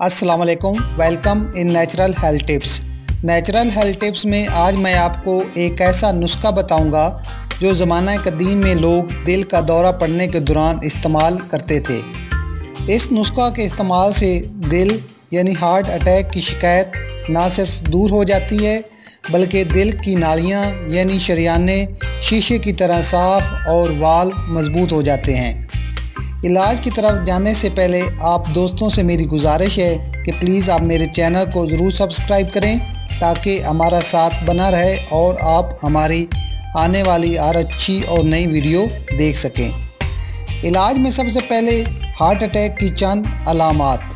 अस्सलाम वालेकुम। Welcome in natural health tips. Natural health tips में आज मैं आपको एक ऐसा नुस्खा बताऊंगा जो ज़माना कदीम में लोग दिल का दौरा पड़ने के दौरान इस्तेमाल करते थे। इस नुस्खा के इस्तेमाल से दिल यानी हार्ट अटैक की शिकायत ना सिर्फ दूर हो जाती है बल्कि दिल की नालियाँ यानी शरियाने शीशे की तरह साफ़ और वाल मजबूत हो जाते हैं। इलाज की तरफ जाने से पहले आप दोस्तों से मेरी गुजारिश है कि प्लीज़ आप मेरे चैनल को ज़रूर सब्सक्राइब करें ताकि हमारा साथ बना रहे और आप हमारी आने वाली हर अच्छी और नई वीडियो देख सकें। इलाज में सबसे पहले हार्ट अटैक की चंद अलामात: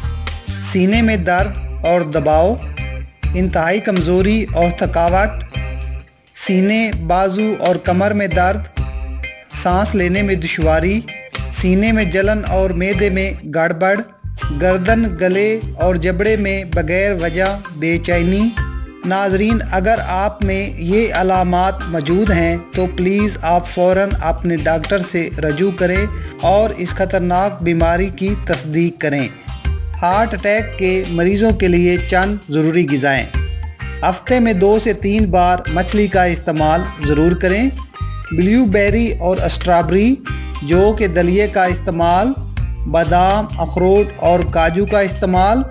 सीने में दर्द और दबाव, इंतहाई कमज़ोरी और थकावट, सीने, बाजू और कमर में दर्द, सांस लेने में दुश्वारी, सीने में जलन और मैदे में गड़बड़, गर्दन, गले और जबड़े में बगैर वजह बेचैनी। नाजरीन, अगर आप में ये अलामात मौजूद हैं तो प्लीज़ आप फ़ौरन अपने डॉक्टर से रजू करें और इस ख़तरनाक बीमारी की तस्दीक करें। हार्ट अटैक के मरीज़ों के लिए चंद ज़रूरी ग़िज़ाएँ: हफ्ते में 2 से 3 बार मछली का इस्तेमाल ज़रूर करें, ब्लूबेरी और स्ट्रॉबेरी जौ के दलिए का इस्तेमाल, बादाम, अखरोट और काजू का इस्तेमाल,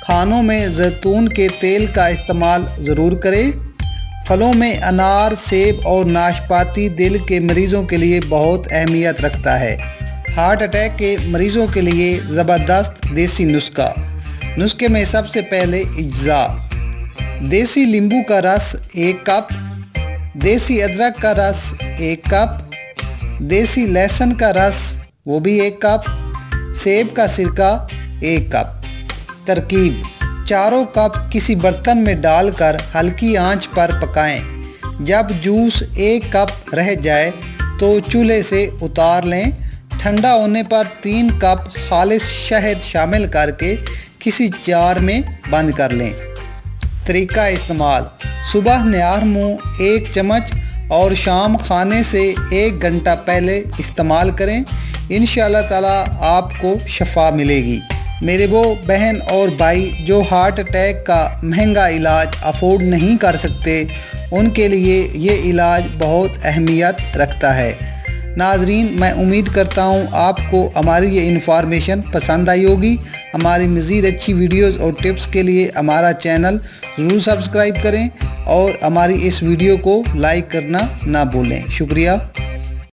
खानों में जैतून के तेल का इस्तेमाल ज़रूर करें। फलों में अनार, सेब और नाशपाती दिल के मरीज़ों के लिए बहुत अहमियत रखता है। हार्ट अटैक के मरीज़ों के लिए ज़बरदस्त देसी नुस्खे में सबसे पहले अज्जा: देसी नींबू का रस 1 कप, देसी अदरक का रस 1 कप, देसी लहसुन का रस वो भी 1 कप, सेब का सिरका 1 कप। तरकीब: चारों कप किसी बर्तन में डालकर हल्की आंच पर पकाएं। जब जूस 1 कप रह जाए तो चूल्हे से उतार लें। ठंडा होने पर 3 कप खालिस शहद शामिल करके किसी जार में बंद कर लें। तरीका इस्तेमाल: सुबह निहार मुँह 1 चम्मच और शाम खाने से 1 घंटा पहले इस्तेमाल करें। इंशाअल्लाह ताला आपको शफा मिलेगी। मेरे वो बहन और भाई जो हार्ट अटैक का महंगा इलाज अफोर्ड नहीं कर सकते, उनके लिए ये इलाज बहुत अहमियत रखता है। नाजरीन, मैं उम्मीद करता हूँ आपको हमारी ये इन्फॉर्मेशन पसंद आई होगी। हमारी मज़ीद अच्छी वीडियोस और टिप्स के लिए हमारा चैनल ज़रूर सब्सक्राइब करें और हमारी इस वीडियो को लाइक करना ना भूलें। शुक्रिया।